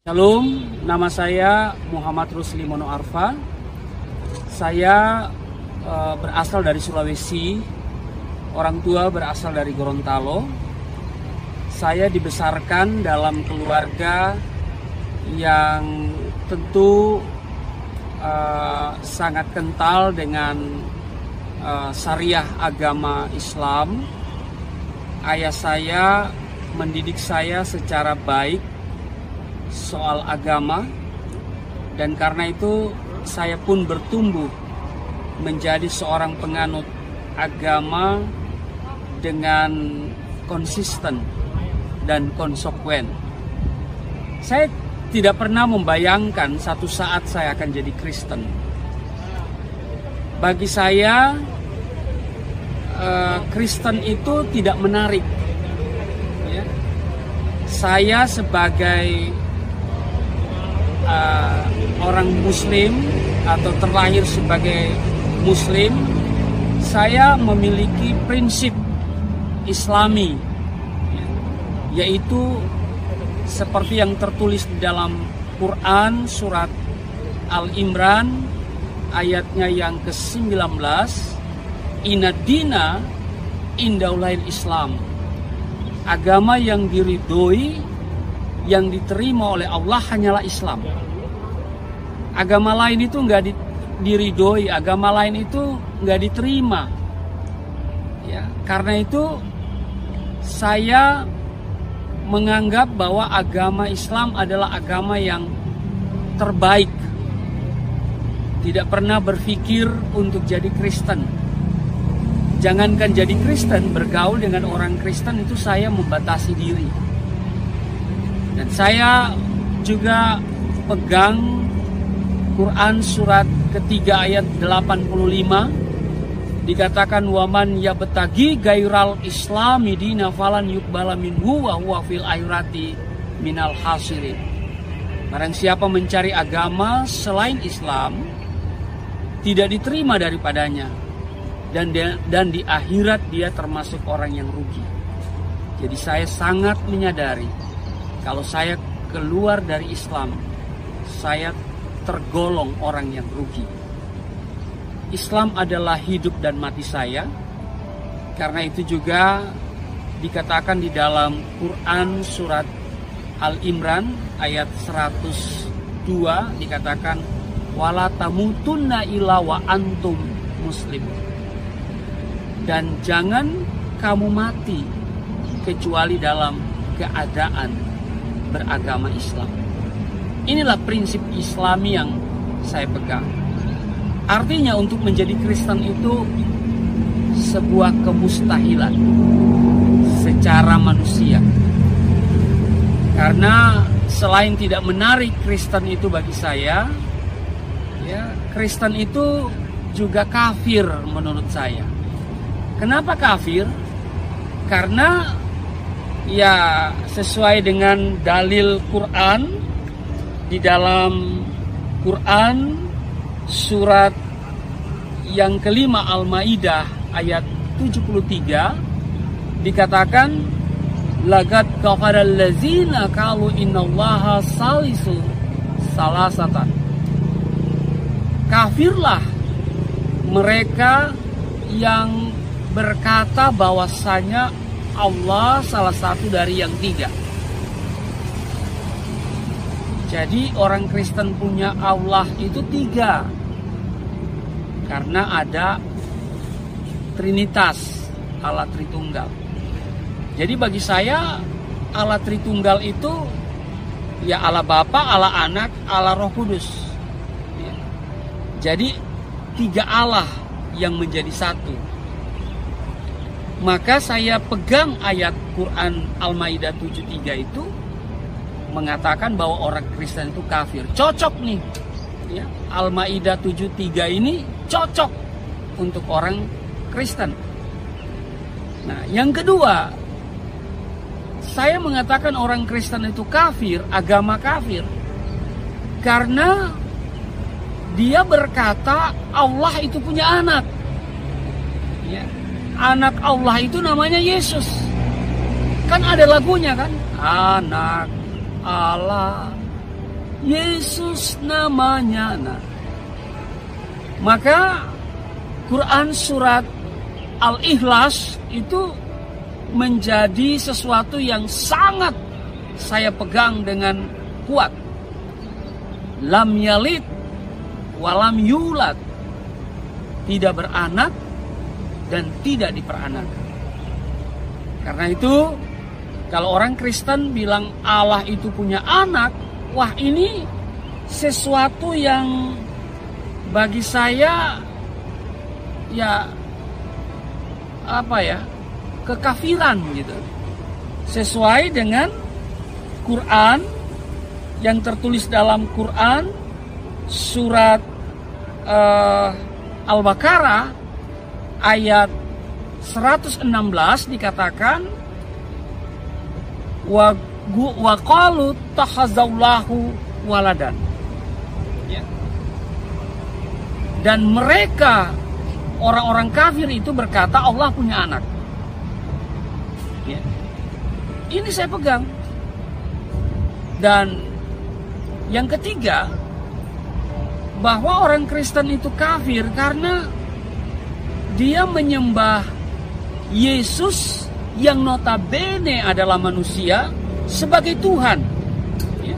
Shalom, nama saya Muhammad Rusli Mono Arfa. Saya berasal dari Sulawesi, orang tua berasal dari Gorontalo. Saya dibesarkan dalam keluarga yang tentu sangat kental dengan syariah agama Islam. Ayah saya mendidik saya secara baik soal agama, dan karena itu saya pun bertumbuh menjadi seorang penganut agama dengan konsisten dan konsekuen. Saya tidak pernah membayangkan satu saat saya akan jadi Kristen. Bagi saya, Kristen itu tidak menarik. Ya. Saya sebagai orang Muslim atau terlahir sebagai Muslim, saya memiliki prinsip Islami, yaitu seperti yang tertulis di dalam Quran surat Al-Imran ayatnya yang ke-19, Inna dina indaulahil Islam. Agama yang diridhoi, yang diterima oleh Allah hanyalah Islam. Agama lain itu nggak diridhoi, agama lain itu nggak diterima. Ya, karena itu saya menganggap bahwa agama Islam adalah agama yang terbaik. Tidak pernah berpikir untuk jadi Kristen. Jangankan jadi Kristen, bergaul dengan orang Kristen itu saya membatasi diri. Dan saya juga pegang Quran surat ketiga ayat 85, dikatakan waman yabtagi gairal islami dina falan yuqbala minhu wa huwa fil akhirati minal khasirin. Barang siapa mencari agama selain Islam, tidak diterima daripadanya, dan di akhirat dia termasuk orang yang rugi. Jadi saya sangat menyadari kalau saya keluar dari Islam, saya tergolong orang yang rugi. Islam adalah hidup dan mati saya. Karena itu juga dikatakan di dalam Quran surat Al-Imran ayat 102, dikatakan wala tamutunna illa wa antum muslimun. Dan jangan kamu mati kecuali dalam keadaan beragama Islam. Inilah prinsip Islami yang saya pegang. Artinya untuk menjadi Kristen itu sebuah kemustahilan secara manusia. Karena selain tidak menarik Kristen itu bagi saya, ya, Kristen itu juga kafir menurut saya. Kenapa kafir? Karena ya sesuai dengan dalil Quran, di dalam Quran surat yang kelima Al-Maidah ayat 73 dikatakan laqad kafaral ladzina qalu innallaha salisu salasatan. Kafirlah mereka yang berkata bahwasanya Allah salah satu dari yang tiga. Jadi orang Kristen punya Allah itu tiga. Karena ada Trinitas, Allah Tritunggal. Jadi bagi saya Allah Tritunggal itu ya Allah Bapa, Allah Anak, Allah Roh Kudus. Ya. Jadi tiga Allah yang menjadi satu. Maka saya pegang ayat Quran Al-Maidah 73 itu mengatakan bahwa orang Kristen itu kafir. Cocok nih. Ya, Al-Maidah 73 ini cocok untuk orang Kristen. Nah, yang kedua, saya mengatakan orang Kristen itu kafir, agama kafir. Karena dia berkata Allah itu punya anak. Ya. Anak Allah itu namanya Yesus. Kan ada lagunya kan? Anak Allah Yesus namanya. Nah, maka Quran surat Al-Ikhlas itu menjadi sesuatu yang sangat saya pegang dengan kuat. Lam yalid walam yulad, tidak beranak dan tidak diperanakan. Karena itu kalau orang Kristen bilang Allah itu punya anak, wah ini sesuatu yang bagi saya ya apa ya, kekafiran gitu. Sesuai dengan Quran yang tertulis dalam Quran surat Al-Baqarah ayat 116 dikatakan wa qalu takhazallahu waladan. Ya. Dan mereka orang-orang kafir itu berkata Allah punya anak. Ya. Ini saya pegang. Dan yang ketiga, bahwa orang Kristen itu kafir karena dia menyembah Yesus yang notabene adalah manusia sebagai Tuhan. Ya.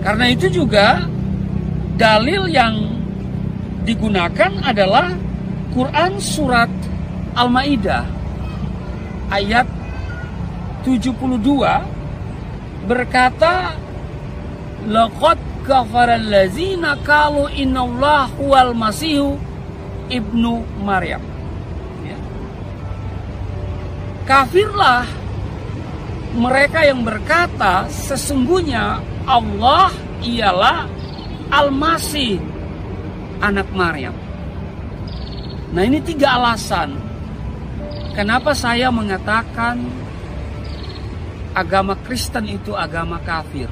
Karena itu juga dalil yang digunakan adalah Quran surat Al-Maidah ayat 72 berkata, laqad kafaral ladzina qalu innallaha huwal masihu ibnu Maryam. Ya. Kafirlah mereka yang berkata sesungguhnya Allah ialah Al-Masih, anak Maryam. Nah, ini 3 alasan kenapa saya mengatakan agama Kristen itu agama kafir.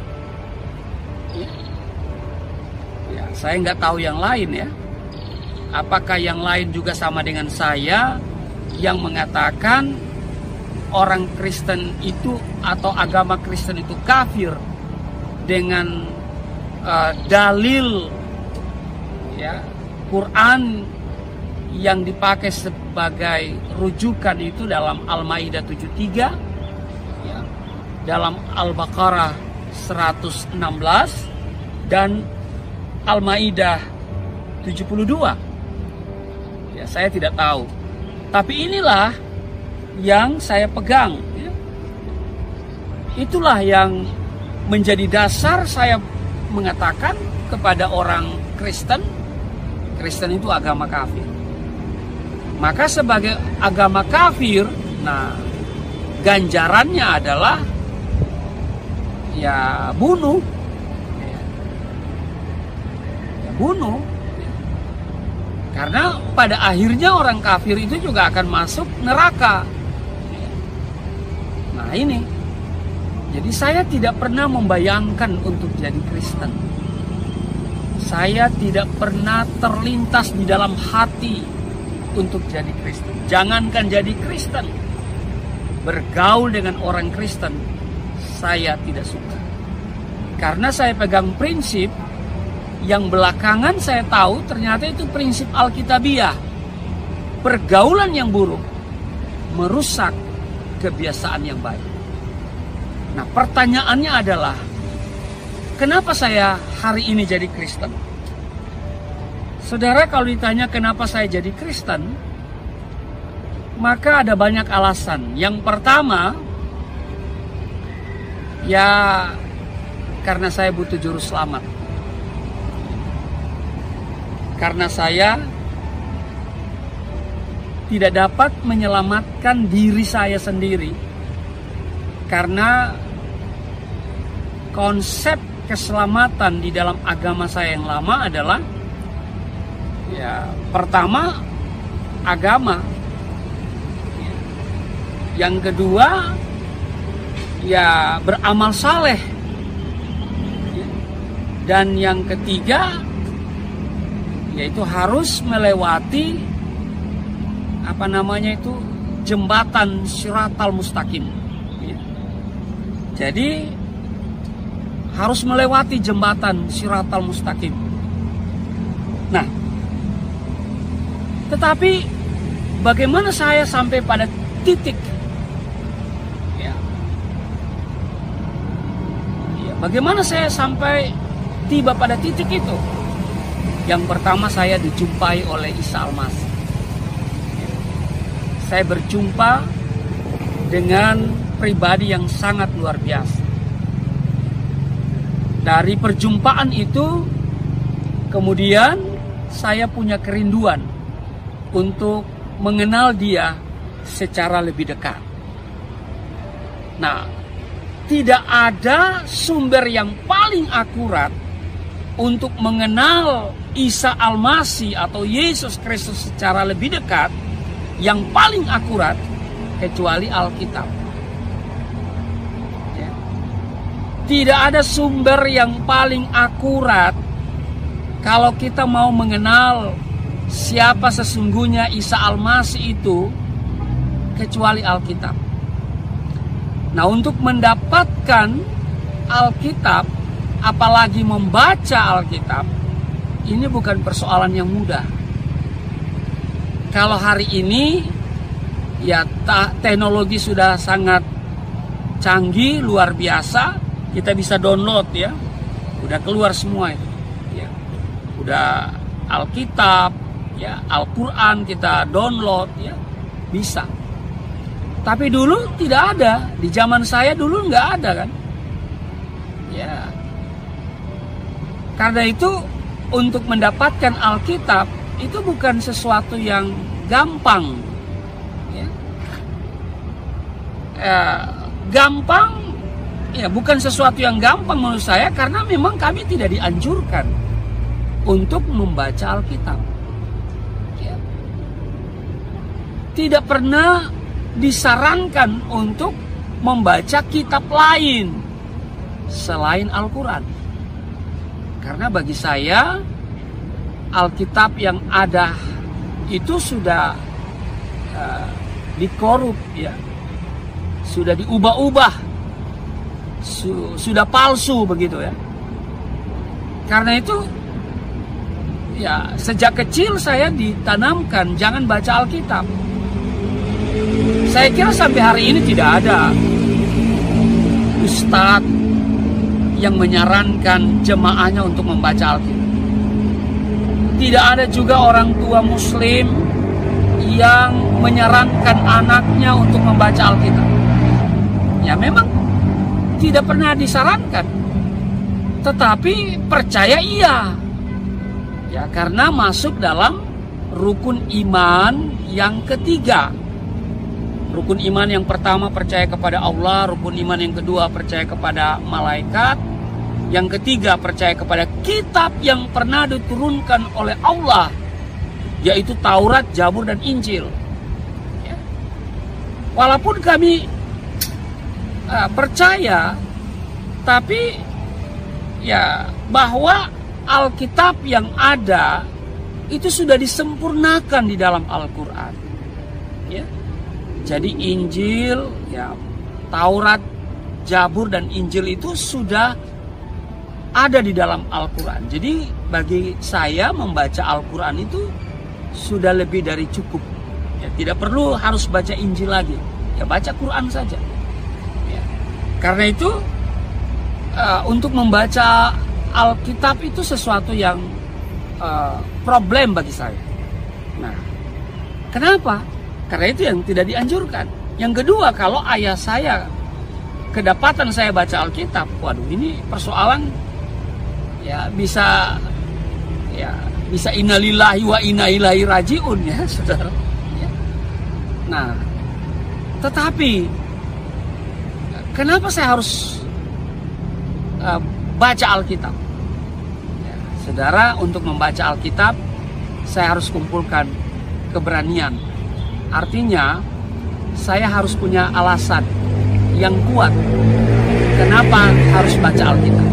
Ya, saya nggak tahu yang lain ya. Apakah yang lain juga sama dengan saya yang mengatakan orang Kristen itu atau agama Kristen itu kafir dengan dalil ya Quran yang dipakai sebagai rujukan itu dalam Al-Maidah 73 ya, dalam Al-Baqarah 116 dan Al-Maidah 72. Ya, saya tidak tahu. Tapi inilah yang saya pegang. Ya. Itulah yang menjadi dasar saya mengatakan kepada orang Kristen, Kristen itu agama kafir. Maka sebagai agama kafir, nah ganjarannya adalah ya bunuh. Ya, bunuh. Karena pada akhirnya orang kafir itu juga akan masuk neraka. Nah ini. Jadi saya tidak pernah membayangkan untuk jadi Kristen. Saya tidak pernah terlintas di dalam hati untuk jadi Kristen. Jangankan jadi Kristen, bergaul dengan orang Kristen, saya tidak suka. Karena saya pegang prinsip yang belakangan saya tahu ternyata itu prinsip Alkitabiah. Pergaulan yang buruk merusak kebiasaan yang baik. Nah, pertanyaannya adalah, kenapa saya hari ini jadi Kristen? Saudara, kalau ditanya kenapa saya jadi Kristen, maka ada banyak alasan. Yang pertama, ya karena saya butuh juru selamat. Karena saya tidak dapat menyelamatkan diri saya sendiri. Karena konsep keselamatan di dalam agama saya yang lama adalah ya pertama agama, yang kedua ya beramal saleh, dan yang ketiga yaitu harus melewati jembatan Shiratal Mustaqim. Jadi harus melewati jembatan Shiratal Mustaqim. Nah, tetapi bagaimana saya sampai pada titik ya, bagaimana saya sampai tiba pada titik itu? Yang pertama, saya dijumpai oleh Isa Al-Masih. Saya berjumpa dengan pribadi yang sangat luar biasa. Dari perjumpaan itu, kemudian saya punya kerinduan untuk mengenal dia secara lebih dekat. Nah, tidak ada sumber yang paling akurat untuk mengenal Isa Al-Masih atau Yesus Kristus secara lebih dekat, yang paling akurat kecuali Alkitab. Ya. Tidak ada sumber yang paling akurat kalau kita mau mengenal siapa sesungguhnya Isa Al-Masih itu kecuali Alkitab. Nah, untuk mendapatkan Alkitab, apalagi membaca Alkitab, ini bukan persoalan yang mudah. Kalau hari ini ya teknologi sudah sangat canggih, luar biasa, kita bisa download ya, udah keluar semua itu, ya, udah Alkitab, ya, Al-Quran kita download, ya, bisa. Tapi dulu tidak ada, di zaman saya dulu nggak ada kan, ya. Karena itu untuk mendapatkan Alkitab itu bukan sesuatu yang gampang, ya. Gampang, ya, bukan sesuatu yang gampang menurut saya, karena memang kami tidak dianjurkan untuk membaca Alkitab, ya. Tidak pernah disarankan untuk membaca kitab lain selain Al-Quran. Karena bagi saya Alkitab yang ada itu sudah dikorup, ya, sudah diubah-ubah, sudah palsu begitu ya. Karena itu ya sejak kecil saya ditanamkan jangan baca Alkitab. Saya kira sampai hari ini tidak ada ustadz yang menyarankan jemaahnya untuk membaca Alkitab. Tidak ada juga orang tua muslim yang menyarankan anaknya untuk membaca Alkitab. Ya memang tidak pernah disarankan. Tetapi percaya iya. Ya, karena masuk dalam rukun iman yang ketiga. Rukun iman yang pertama percaya kepada Allah, rukun iman yang kedua percaya kepada malaikat, yang ketiga percaya kepada kitab yang pernah diturunkan oleh Allah, yaitu Taurat, Zabur, dan Injil. Ya. Walaupun kami percaya, tapi ya bahwa Alkitab yang ada itu sudah disempurnakan di dalam Al-Quran. Ya. Jadi Injil, ya, Taurat, Zabur, dan Injil itu sudah ada di dalam Al-Quran. Jadi bagi saya membaca Al-Quran itu sudah lebih dari cukup. Ya, tidak perlu harus baca Injil lagi. Ya, baca Quran saja. Ya. Karena itu untuk membaca Alkitab itu sesuatu yang problem bagi saya. Nah, kenapa? Karena itu yang tidak dianjurkan. Yang kedua, kalau ayah saya kedapatan saya baca Alkitab, waduh, ini persoalan ya bisa innalillahi wa inna ilaihi rajiun, ya saudara. Ya. Nah, tetapi kenapa saya harus baca Alkitab? Ya, saudara, untuk membaca Alkitab saya harus kumpulkan keberanian. Artinya saya harus punya alasan yang kuat kenapa harus baca Alkitab.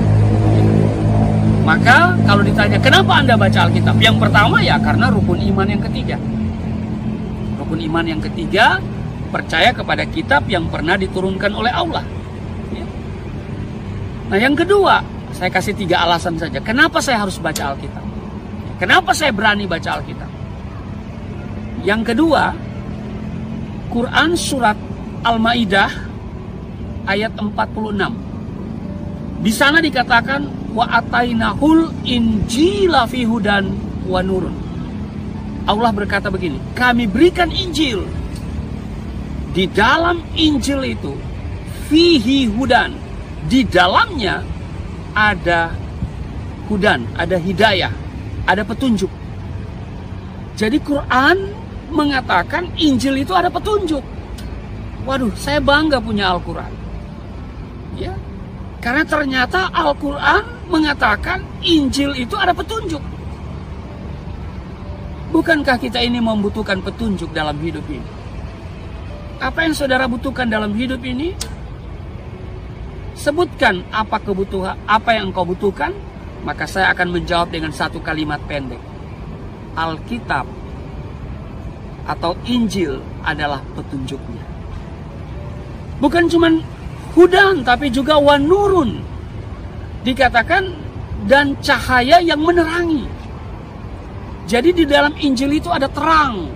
Maka kalau ditanya kenapa Anda baca Alkitab, yang pertama ya karena rukun iman yang ketiga. Rukun iman yang ketiga percaya kepada kitab yang pernah diturunkan oleh Allah. Nah, yang kedua, Saya kasih 3 alasan saja. Kenapa saya harus baca Alkitab? Kenapa saya berani baca Alkitab? Yang kedua, Quran surat Al-Maidah ayat 46. Di sana dikatakan wa atainahul injila fi hudan wa nurun. Allah berkata begini, kami berikan Injil. Di dalam Injil itu fihi hudan, di dalamnya ada hudan, ada hidayah, ada petunjuk. Jadi Quran mengatakan Injil itu ada petunjuk. Waduh, saya bangga punya Al-Quran. Ya, karena ternyata Al-Quran mengatakan Injil itu ada petunjuk. Bukankah kita ini membutuhkan petunjuk dalam hidup ini? Apa yang saudara butuhkan dalam hidup ini? Sebutkan apa kebutuhan, apa yang engkau butuhkan, maka saya akan menjawab dengan satu kalimat pendek. Alkitab atau Injil adalah petunjuknya. Bukan cuma hudan, tapi juga wanurun. Dikatakan dan cahaya yang menerangi. Jadi di dalam Injil itu ada terang.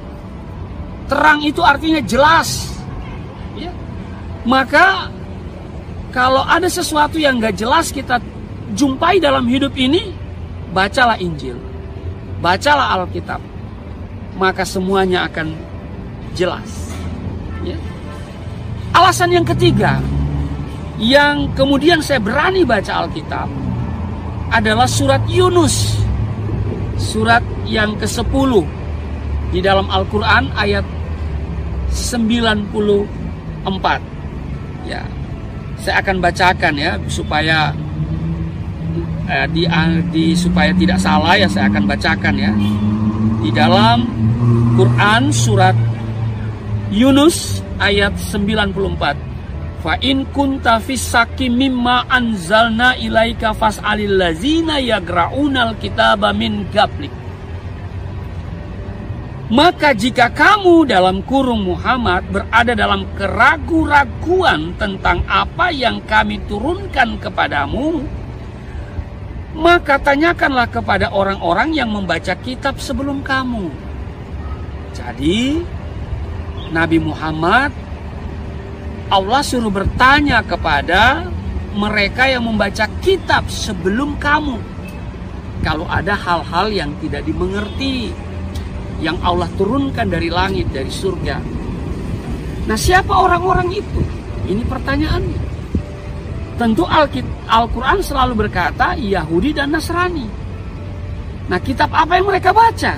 Terang itu artinya jelas. Ya. Maka kalau ada sesuatu yang gak jelas kita jumpai dalam hidup ini, bacalah Injil, bacalah Alkitab, maka semuanya akan jelas. Ya. Alasan yang ketiga, yang kemudian saya berani baca Alkitab, adalah surat Yunus, surat yang ke-10 di dalam Al-Quran ayat 94. Ya. Saya akan bacakan ya supaya supaya tidak salah ya, saya akan bacakan ya. Di dalam Quran surat Yunus ayat 94. Fa in kunta fis saki mimma anzalna ilaika fas'alil ladzina yagra'unal kitaba min qablik. Maka jika kamu dalam kurung Muhammad berada dalam keraguan-raguan tentang apa yang kami turunkan kepadamu, maka tanyakanlah kepada orang-orang yang membaca kitab sebelum kamu. Jadi Nabi Muhammad, Allah suruh bertanya kepada mereka yang membaca kitab sebelum kamu. Kalau ada hal-hal yang tidak dimengerti, yang Allah turunkan dari langit, dari surga. Nah, siapa orang-orang itu? Ini pertanyaannya. Tentu Al-Quran selalu berkata Yahudi dan Nasrani. Nah, kitab apa yang mereka baca?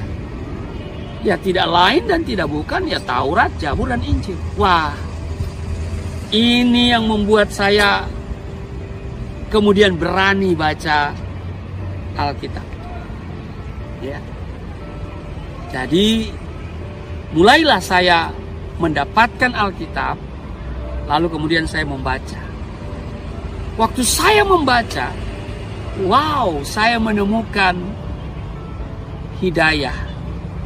Ya tidak lain dan tidak bukan ya Taurat, Zabur, dan Injil. Wah, ini yang membuat saya kemudian berani baca Alkitab. Ya. Jadi mulailah saya mendapatkan Alkitab, lalu kemudian saya membaca. Waktu saya membaca, wow, saya menemukan hidayah.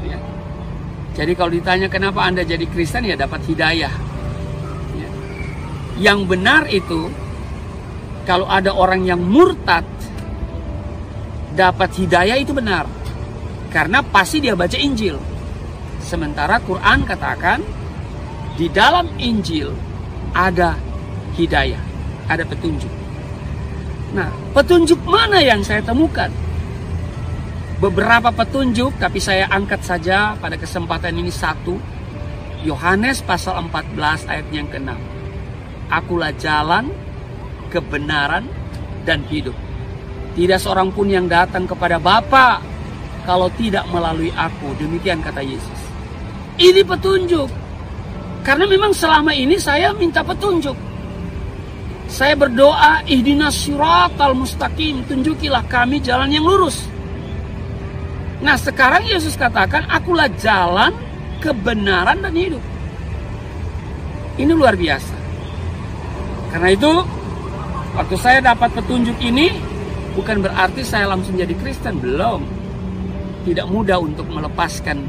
Ya. Jadi kalau ditanya kenapa Anda jadi Kristen, ya dapat hidayah. Ya. Yang benar itu, kalau ada orang yang murtad dapat hidayah itu benar. Karena pasti dia baca Injil. Sementara Quran katakan di dalam Injil ada hidayah, ada petunjuk. Nah, petunjuk mana yang saya temukan? Beberapa petunjuk, tapi saya angkat saja pada kesempatan ini satu. Yohanes pasal 14 ayat yang ke-6. Akulah jalan, kebenaran, dan hidup. Tidak seorang pun yang datang kepada Bapa kalau tidak melalui aku. Demikian kata Yesus. Ini petunjuk. Karena memang selama ini saya minta petunjuk. Saya berdoa, ihdinas siratal mustaqim, tunjukilah kami jalan yang lurus. Nah, sekarang Yesus katakan, akulah jalan, kebenaran, dan hidup. Ini luar biasa. Karena itu, waktu saya dapat petunjuk ini, bukan berarti saya langsung jadi Kristen, belum. Tidak mudah untuk melepaskan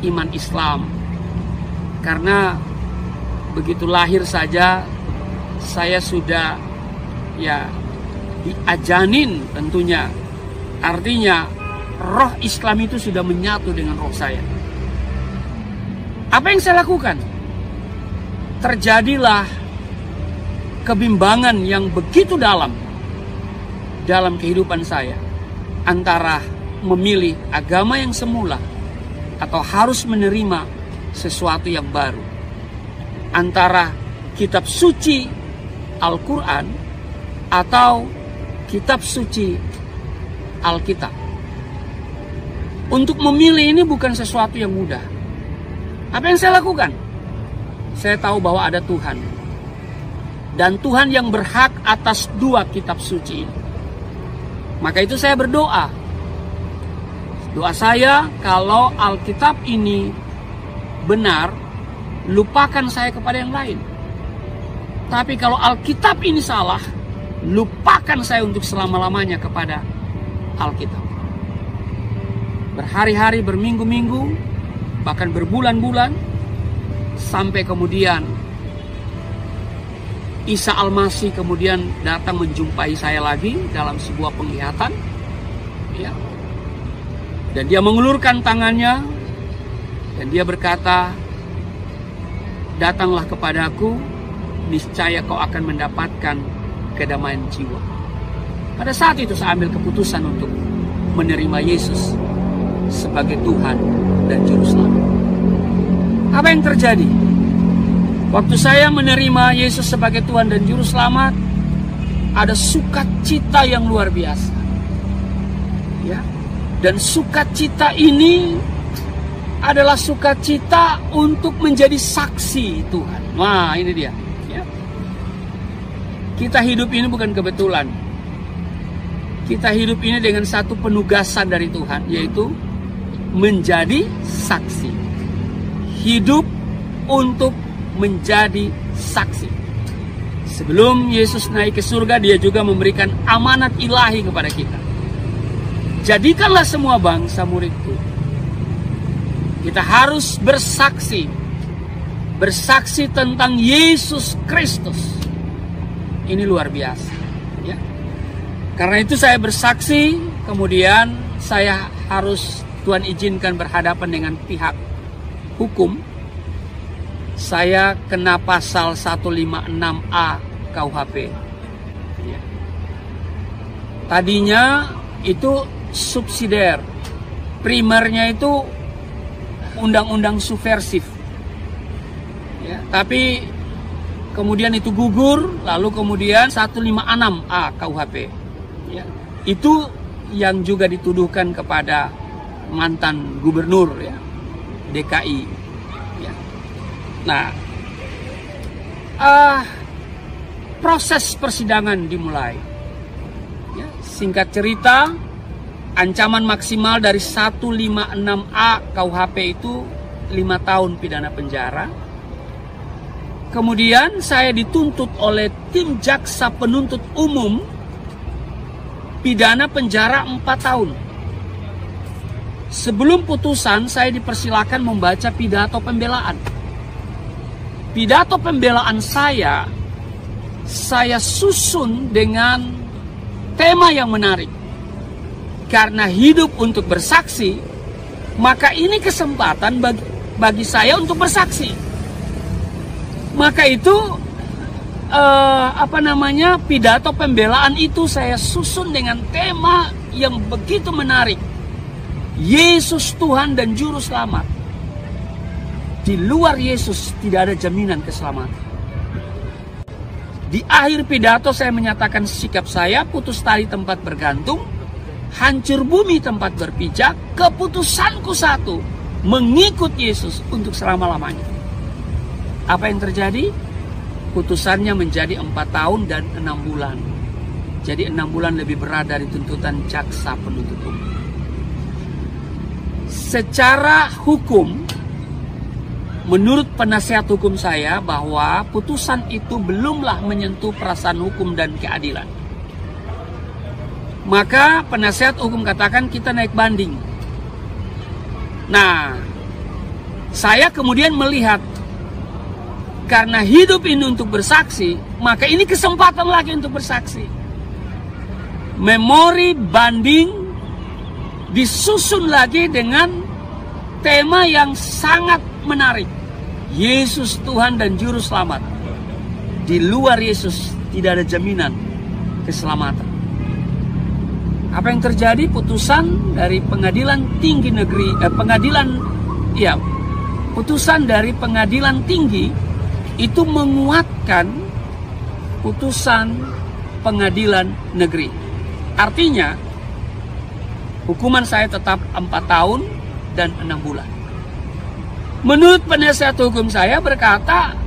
iman Islam. Karena begitu lahir saja, saya sudah ya diajanin tentunya. Artinya roh Islam itu sudah menyatu dengan roh saya. Apa yang saya lakukan? Terjadilah kebimbangan yang begitu dalam kehidupan saya, antara memilih agama yang semula atau harus menerima sesuatu yang baru, antara kitab suci Al-Quran atau kitab suci Alkitab. Untuk memilih ini bukan sesuatu yang mudah. Apa yang saya lakukan? Saya tahu bahwa ada Tuhan, dan Tuhan yang berhak atas dua kitab suci ini. Maka itu saya berdoa. Doa saya, kalau Alkitab ini benar, lupakan saya kepada yang lain. Tapi kalau Alkitab ini salah, lupakan saya untuk selama-lamanya kepada Alkitab. Berhari-hari, berminggu-minggu, bahkan berbulan-bulan, sampai kemudian Isa Al-Masih kemudian datang menjumpai saya lagi dalam sebuah penglihatan, ya. Dan dia mengulurkan tangannya dan dia berkata, "Datanglah kepadaku, niscaya kau akan mendapatkan kedamaian jiwa." Pada saat itu saya ambil keputusan untuk menerima Yesus sebagai Tuhan dan Juru Selamat. Apa yang terjadi? Waktu saya menerima Yesus sebagai Tuhan dan Juru Selamat, ada sukacita yang luar biasa, ya. Dan sukacita ini adalah sukacita untuk menjadi saksi Tuhan. Wah, ini dia, ya. Kita hidup ini bukan kebetulan. Kita hidup ini dengan satu penugasan dari Tuhan, yaitu menjadi saksi. Hidup untuk menjadi saksi. Sebelum Yesus naik ke surga, dia juga memberikan amanat ilahi kepada kita. Jadikanlah semua bangsa muridku. Kita harus bersaksi. Bersaksi tentang Yesus Kristus. Ini luar biasa, ya. Karena itu saya bersaksi, kemudian saya harus, Tuhan izinkan, berhadapan dengan pihak hukum. Saya kena pasal 156A KUHP, ya. Tadinya itu subsidiar, primernya itu undang-undang subversif, ya. Tapi kemudian itu gugur, lalu kemudian 156A KUHP, ya. Itu yang juga dituduhkan kepada mantan gubernur, ya, DKI, ya. Nah, proses persidangan dimulai, ya. Singkat cerita, ancaman maksimal dari 156A KUHP itu 5 tahun pidana penjara. Kemudian saya dituntut oleh tim jaksa penuntut umum pidana penjara 4 tahun. Sebelum putusan, saya dipersilakan membaca pidato pembelaan. Pidato pembelaan saya susun dengan tema yang menarik. Karena hidup untuk bersaksi, maka ini kesempatan bagi saya untuk bersaksi. Maka itu pidato pembelaan itu saya susun dengan tema yang begitu menarik. Yesus Tuhan dan Juru Selamat. Di luar Yesus tidak ada jaminan keselamatan. Di akhir pidato saya menyatakan sikap saya, putus tali tempat bergantung, hancur bumi tempat berpijak, keputusanku satu, mengikut Yesus untuk selama-lamanya. Apa yang terjadi? Putusannya menjadi 4 tahun dan 6 bulan. Jadi 6 bulan lebih berat dari tuntutan jaksa penuntut umum. Secara hukum, menurut penasihat hukum saya, bahwa putusan itu belumlah menyentuh perasaan hukum dan keadilan. Maka penasihat hukum katakan kita naik banding. Nah, saya kemudian melihat, karena hidup ini untuk bersaksi, maka ini kesempatan lagi untuk bersaksi. memori banding disusun lagi dengan tema yang sangat menarik. Yesus Tuhan dan Juru Selamat. Di luar Yesus tidak ada jaminan keselamatan. Apa yang terjadi? Putusan dari pengadilan tinggi negeri, putusan dari pengadilan tinggi itu menguatkan putusan pengadilan negeri. Artinya, hukuman saya tetap 4 tahun dan 6 bulan. Menurut penasihat hukum saya berkata,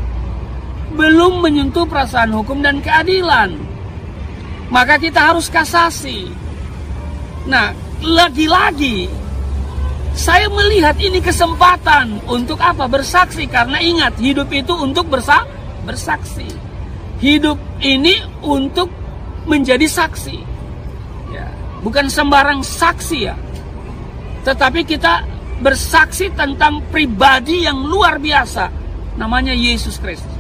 belum menyentuh perasaan hukum dan keadilan. Maka kita harus kasasi. Nah, lagi-lagi saya melihat ini kesempatan untuk apa? Bersaksi. Karena ingat, hidup itu untuk bersaksi. Hidup ini untuk menjadi saksi. Ya, bukan sembarang saksi ya. Tetapi kita bersaksi tentang pribadi yang luar biasa. Namanya Yesus Kristus.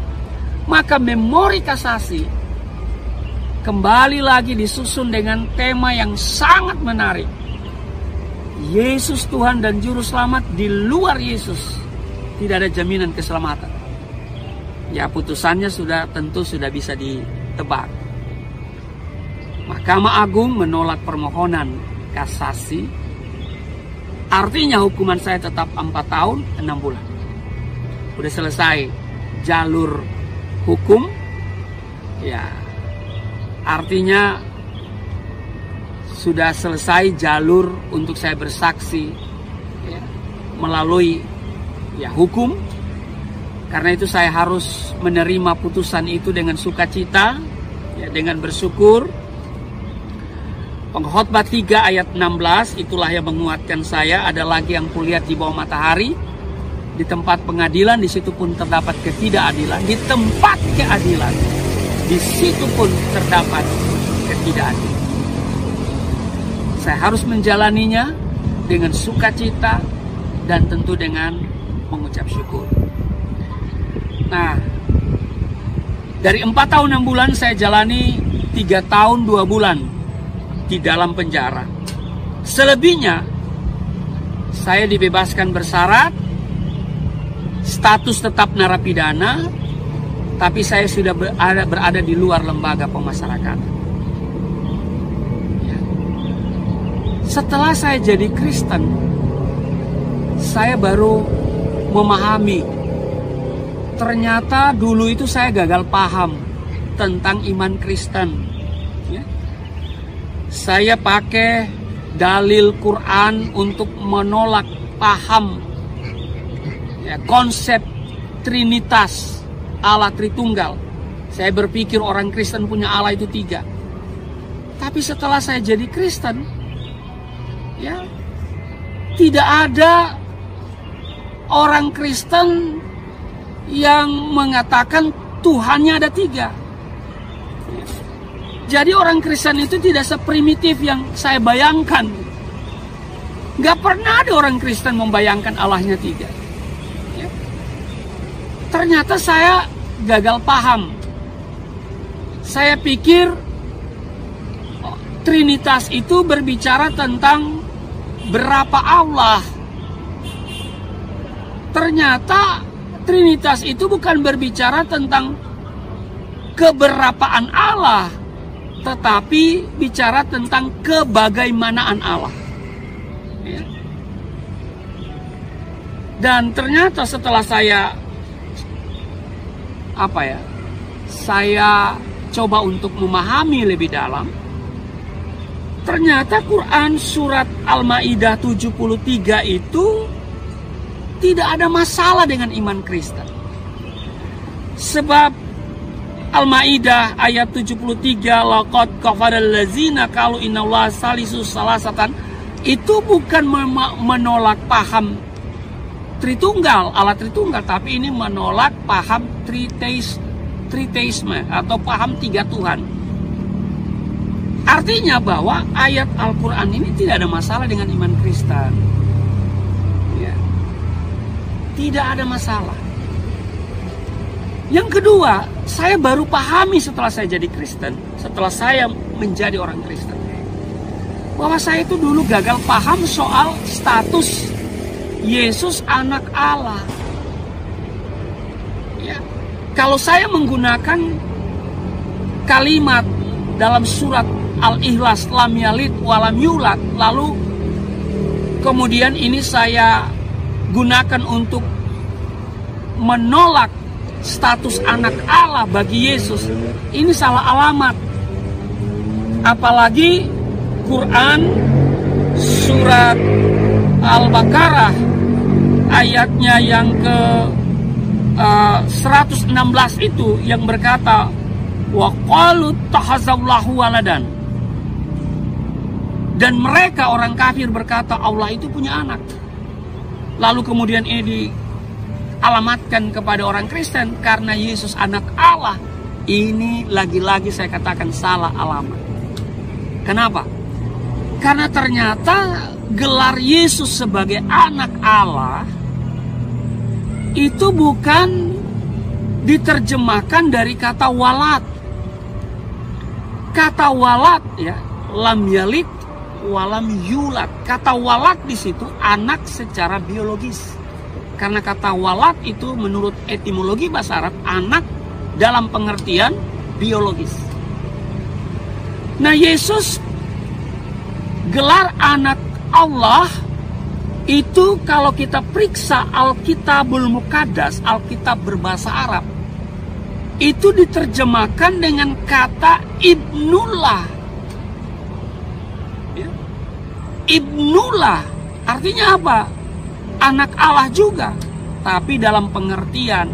Maka memori kasasi kembali lagi disusun dengan tema yang sangat menarik. Yesus Tuhan dan Juru Selamat. Di luar Yesus tidak ada jaminan keselamatan. Ya, putusannya tentu sudah bisa ditebak. Mahkamah Agung menolak permohonan kasasi. Artinya hukuman saya tetap 4 tahun 6 bulan. Udah selesai jalur hukum. Ya, artinya sudah selesai jalur untuk saya bersaksi ya, melalui hukum. Karena itu saya harus menerima putusan itu dengan sukacita, ya, dengan bersyukur. Pengkhotbah 3 ayat 16, itulah yang menguatkan saya. Ada lagi yang kulihat di bawah matahari. Di tempat pengadilan, di situ pun terdapat ketidakadilan. Di tempat keadilan, di situ pun terdapat ketidakadilan. Saya harus menjalaninya dengan sukacita dan tentu dengan mengucap syukur. Nah, dari 4 tahun 6 bulan saya jalani 3 tahun 2 bulan di dalam penjara. Selebihnya saya dibebaskan bersyarat, status tetap narapidana, tapi saya sudah berada di luar lembaga pemasyarakatan. Ya. Setelah saya jadi Kristen, saya baru memahami, ternyata dulu itu saya gagal paham tentang iman Kristen. Ya. Saya pakai dalil Quran untuk menolak paham konsep Trinitas, Allah Tritunggal. Saya berpikir orang Kristen punya Allah itu 3. Tapi setelah saya jadi Kristen, ya, tidak ada orang Kristen yang mengatakan Tuhannya ada 3. Jadi orang Kristen itu tidak seprimitif yang saya bayangkan. Gak pernah ada orang Kristen membayangkan Allahnya 3. Ya. Ternyata saya gagal paham. Saya pikir Trinitas itu berbicara tentang berapa Allah. Ternyata Trinitas itu bukan berbicara tentang keberapaan Allah, tetapi bicara tentang kebagaimanaan Allah. Ya. Dan ternyata setelah saya coba untuk memahami lebih dalam, ternyata Quran surat Al-Maidah 73 itu tidak ada masalah dengan iman Kristen. Sebab Al-Maidah ayat 73, laqad kafaral ladzina qalu innallaha salisu salasatan, itu bukan menolak paham Tritunggal, Allah Tritunggal, tapi ini menolak paham triteisme atau paham 3 Tuhan. Artinya bahwa ayat Al-Quran ini tidak ada masalah dengan iman Kristen. Ya. Tidak ada masalah. Yang kedua, saya baru pahami setelah saya jadi Kristen, setelah saya menjadi orang Kristen. bahwa saya itu dulu gagal paham soal status Yesus anak Allah. Ya, kalau saya menggunakan kalimat dalam surat Al-Ikhlas, lam yalid walam yulad, lalu kemudian ini saya gunakan untuk menolak status anak Allah bagi Yesus, ini salah alamat. Apalagi Quran surat Al-Baqarah ayatnya yang ke 116 itu yang berkata, wa qalu tahazallahu waladan. Dan mereka orang kafir berkata Allah itu punya anak. Lalu kemudian ini dialamatkan kepada orang Kristen karena Yesus anak Allah. Ini lagi-lagi saya katakan salah alamat. Kenapa? Karena ternyata gelar Yesus sebagai anak Allah itu bukan diterjemahkan dari kata walad. Kata walad ya, lam yalid walam yulad. Kata walad di situ anak secara biologis. Karena kata walad itu menurut etimologi bahasa Arab anak dalam pengertian biologis. Nah, Yesus gelar anak Allah itu kalau kita periksa Alkitabul Muqaddas, Alkitab berbahasa Arab, itu diterjemahkan dengan kata Ibnullah. Ya. Ibnullah artinya apa? Anak Allah juga, tapi dalam pengertian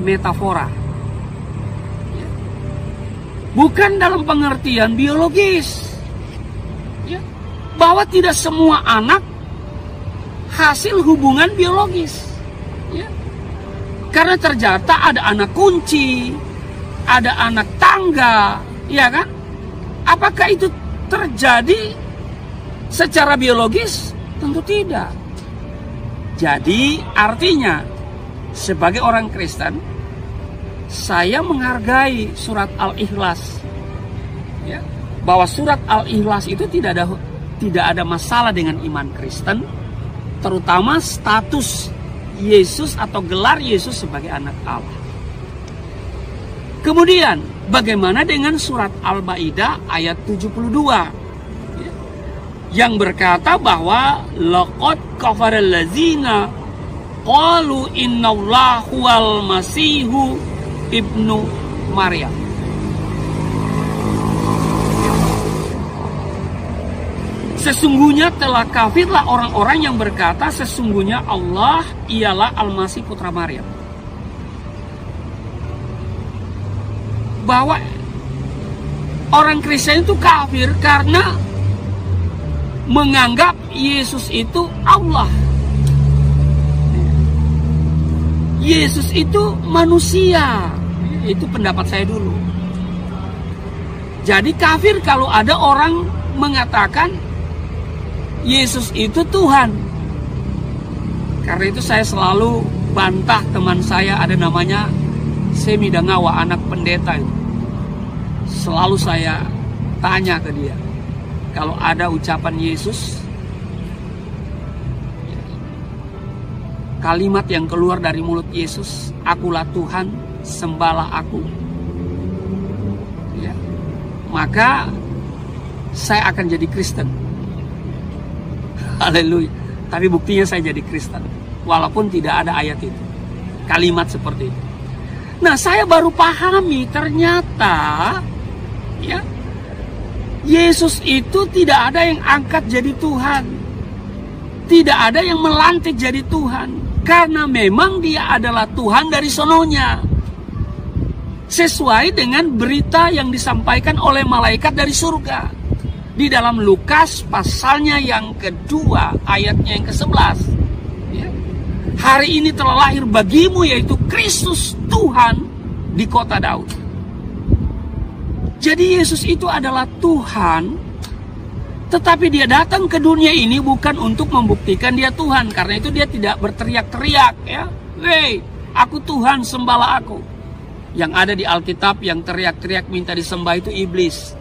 metafora. Ya. Bukan dalam pengertian biologis. Ya. Bahwa tidak semua anak hasil hubungan biologis. Ya. Karena ternyata ada anak kunci, ada anak tangga, ya kan? Apakah itu terjadi secara biologis? Tentu tidak. Jadi artinya sebagai orang Kristen, saya menghargai surat Al-Ikhlas. Ya, bahwa surat Al-Ikhlas itu tidak ada masalah dengan iman Kristen, terutama status Yesus atau gelar Yesus sebagai anak Allah. Kemudian bagaimana dengan surat Al-Maidah ayat 72 yang berkata bahwa laqad kafaral ladzina qalu innallaha huwal masihu ibnu Maryam. Sesungguhnya telah kafirlah orang-orang yang berkata sesungguhnya Allah ialah Al-Masih putra Maryam. Bahwa orang Kristen itu kafir karena menganggap Yesus itu Allah. Yesus itu manusia. Itu pendapat saya dulu. Jadi kafir kalau ada orang mengatakan Yesus itu Tuhan. Karena itu saya selalu bantah teman saya, ada namanya Semi Dangawa, anak pendeta itu. Selalu saya tanya ke dia, kalau ada ucapan Yesus, kalimat yang keluar dari mulut Yesus, akulah Tuhan, sembahlah aku, ya, maka saya akan jadi Kristen. Haleluya. Tapi buktinya saya jadi Kristen, walaupun tidak ada ayat itu, kalimat seperti itu. Nah, saya baru pahami ternyata ya, Yesus itu tidak ada yang angkat jadi Tuhan. Tidak ada yang melantik jadi Tuhan. Karena memang dia adalah Tuhan dari sononya. Sesuai dengan berita yang disampaikan oleh malaikat dari surga. Di dalam Lukas pasalnya yang kedua, ayatnya yang ke-11. Ya. Hari ini telah lahir bagimu yaitu Kristus Tuhan di kota Daud. Jadi Yesus itu adalah Tuhan, tetapi dia datang ke dunia ini bukan untuk membuktikan dia Tuhan. Karena itu dia tidak berteriak-teriak, ya, "Hei, aku Tuhan, sembahlah aku." Yang ada di Alkitab yang teriak-teriak minta disembah itu iblis,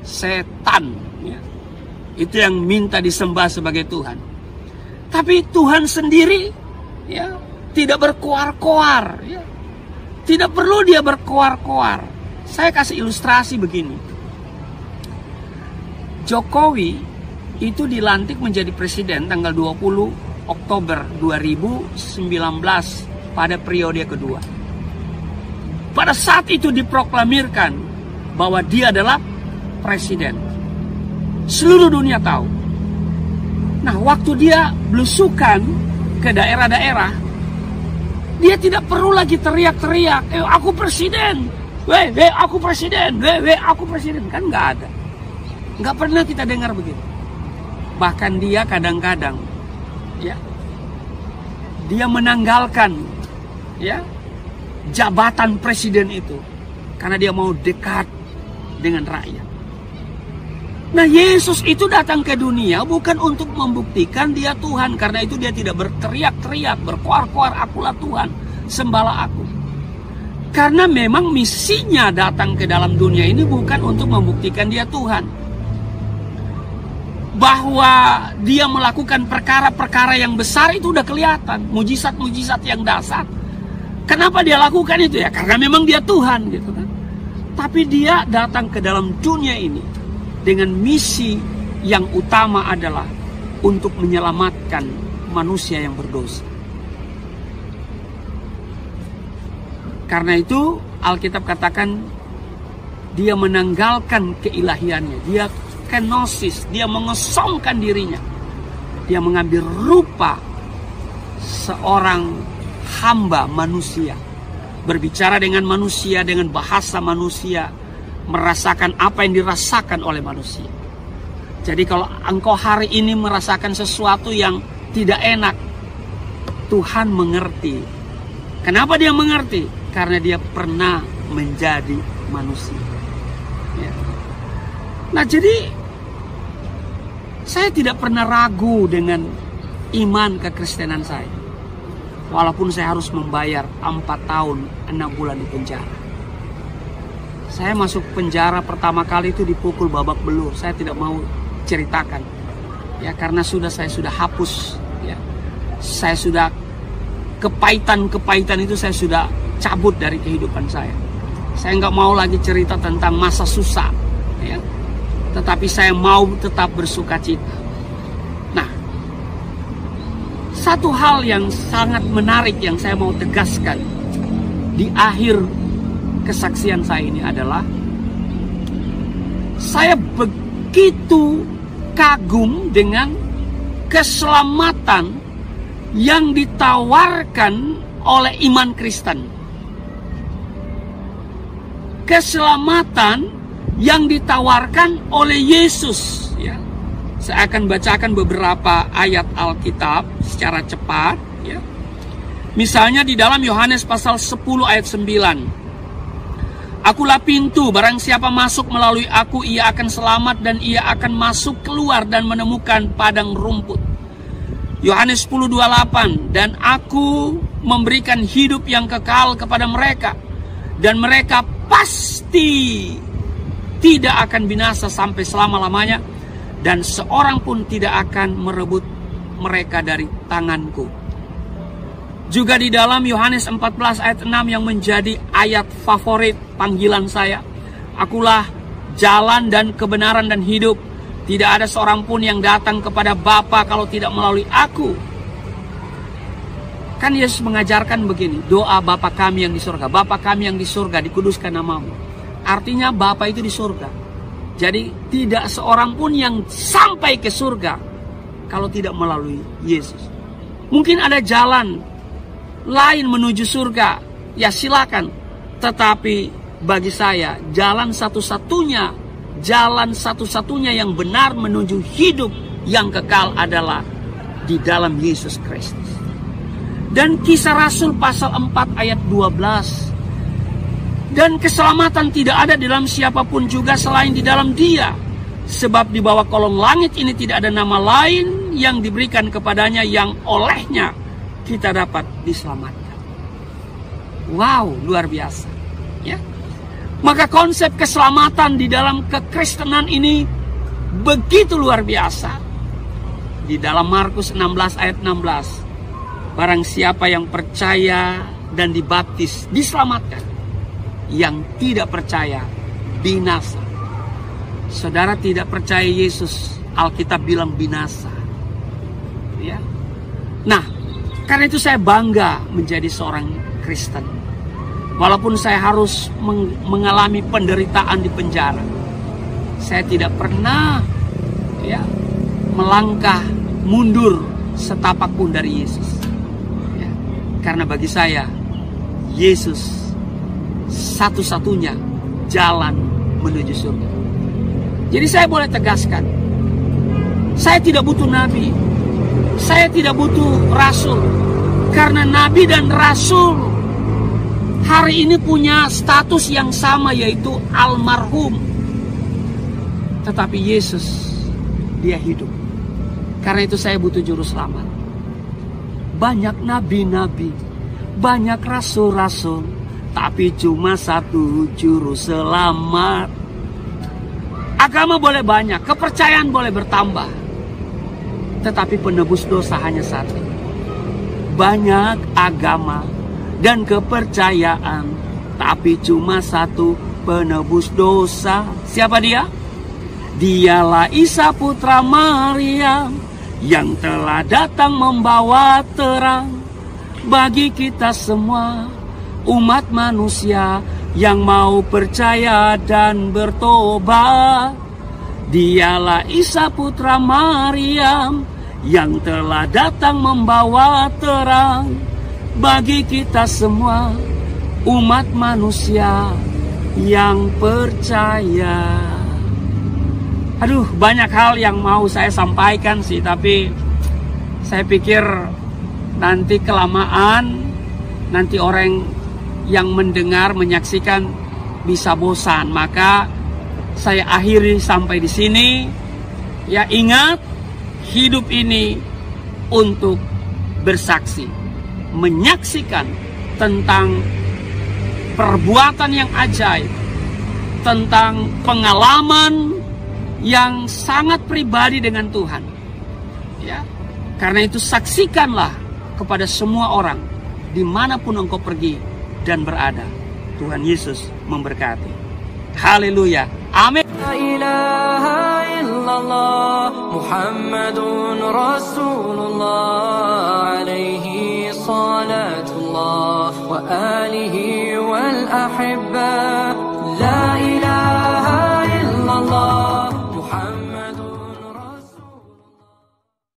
setan, ya. Itu yang minta disembah sebagai Tuhan. Tapi Tuhan sendiri ya tidak berkoar-koar, ya. Tidak perlu dia berkoar-koar. Saya kasih ilustrasi begini. Jokowi itu dilantik menjadi presiden tanggal 20 Oktober 2019 pada periode kedua. Pada saat itu diproklamirkan bahwa dia adalah presiden. Seluruh dunia tahu. Nah, waktu dia belusukan ke daerah-daerah, dia tidak perlu lagi teriak-teriak, aku presiden, aku presiden, aku presiden. Kan nggak ada. Nggak pernah kita dengar begitu. Bahkan dia kadang-kadang, ya, dia menanggalkan, ya, jabatan presiden itu karena dia mau dekat dengan rakyat. Nah, Yesus itu datang ke dunia bukan untuk membuktikan dia Tuhan. Karena itu dia tidak berteriak-teriak, berkoar-koar, akulah Tuhan, sembahlah aku. Karena memang misinya datang ke dalam dunia ini bukan untuk membuktikan dia Tuhan. Bahwa dia melakukan perkara-perkara yang besar itu udah kelihatan. Mujizat-mujizat yang dasar. Kenapa dia lakukan itu ya? Karena memang dia Tuhan gitu kan. Tapi dia datang ke dalam dunia ini dengan misi yang utama adalah untuk menyelamatkan manusia yang berdosa. Karena itu Alkitab katakan dia menanggalkan keilahiannya, dia kenosis, dia mengosongkan dirinya. Dia mengambil rupa seorang hamba manusia, berbicara dengan manusia dengan bahasa manusia, merasakan apa yang dirasakan oleh manusia. Jadi kalau engkau hari ini merasakan sesuatu yang tidak enak, Tuhan mengerti. Kenapa dia mengerti? Karena dia pernah menjadi manusia. Ya. Nah, jadi saya tidak pernah ragu dengan iman kekristenan saya. Walaupun saya harus membayar 4 tahun 6 bulan di penjara. Saya masuk penjara pertama kali itu dipukul babak belur. Saya tidak mau ceritakan, ya, karena saya sudah hapus, ya. Saya sudah kepahitan itu saya sudah cabut dari kehidupan saya. Saya nggak mau lagi cerita tentang masa susah, ya. Tetapi saya mau tetap bersukacita. Nah, satu hal yang sangat menarik yang saya mau tegaskan di akhir kesaksian saya ini adalah saya begitu kagum dengan keselamatan yang ditawarkan oleh iman Kristen. Keselamatan yang ditawarkan oleh Yesus, ya. Saya akan bacakan beberapa ayat Alkitab secara cepat, ya. Misalnya di dalam Yohanes pasal 10 ayat 9. Akulah pintu, barang siapa masuk melalui aku, ia akan selamat dan ia akan masuk keluar dan menemukan padang rumput. Yohanes 10:28, dan aku memberikan hidup yang kekal kepada mereka, dan mereka pasti tidak akan binasa sampai selama-lamanya, dan seorang pun tidak akan merebut mereka dari tanganku. Juga di dalam Yohanes 14 ayat 6 yang menjadi ayat favorit panggilan saya. Akulah jalan dan kebenaran dan hidup. Tidak ada seorang pun yang datang kepada Bapa kalau tidak melalui aku. Kan Yesus mengajarkan begini, doa Bapa kami yang di surga. Bapa kami yang di surga, dikuduskan namamu. Artinya Bapa itu di surga. Jadi tidak seorang pun yang sampai ke surga kalau tidak melalui Yesus. Mungkin ada jalan lain menuju surga, ya silakan. Tetapi bagi saya jalan satu-satunya yang benar menuju hidup yang kekal adalah di dalam Yesus Kristus. Dan Kisah Rasul pasal 4 ayat 12. Dan keselamatan tidak ada di dalam siapapun juga selain di dalam Dia. Sebab di bawah kolong langit ini tidak ada nama lain yang diberikan kepadanya yang olehnya kita dapat diselamatkan. Wow, luar biasa, ya. Maka konsep keselamatan di dalam kekristenan ini begitu luar biasa. Di dalam Markus 16 ayat 16, barang siapa yang percaya dan dibaptis diselamatkan, yang tidak percaya binasa. Saudara tidak percaya Yesus, Alkitab bilang binasa. Ya. Nah, karena itu saya bangga menjadi seorang Kristen. Walaupun saya harus mengalami penderitaan di penjara, saya tidak pernah melangkah mundur setapak pun dari Yesus. Ya. Karena bagi saya, Yesus satu-satunya jalan menuju surga. Jadi saya boleh tegaskan, saya tidak butuh nabi, saya tidak butuh rasul. Karena nabi dan rasul hari ini punya status yang sama, yaitu almarhum. Tetapi Yesus, dia hidup. Karena itu saya butuh juru selamat. Banyak nabi-nabi, banyak rasul-rasul, tapi cuma satu juru selamat. Agama boleh banyak, kepercayaan boleh bertambah, tetapi penebus dosa hanya satu. Banyak agama dan kepercayaan, tapi cuma satu penebus dosa. Siapa dia? Dialah Isa putra Maryam, yang telah datang membawa terang bagi kita semua, umat manusia yang mau percaya dan bertobat. Dialah Isa putra Maryam, yang telah datang membawa terang bagi kita semua, umat manusia yang percaya. Aduh, banyak hal yang mau saya sampaikan sih, tapi saya pikir nanti kelamaan, nanti orang yang mendengar, menyaksikan bisa bosan. Maka saya akhiri sampai di sini. Ya, ingat, hidup ini untuk bersaksi, menyaksikan tentang perbuatan yang ajaib, tentang pengalaman yang sangat pribadi dengan Tuhan. Ya, karena itu saksikanlah kepada semua orang dimanapun engkau pergi dan berada. Tuhan Yesus memberkati. Haleluya. Amin. La ilaha illallah Muhammadun Rasulullah alaihi salatullah wa alihi wal ahibba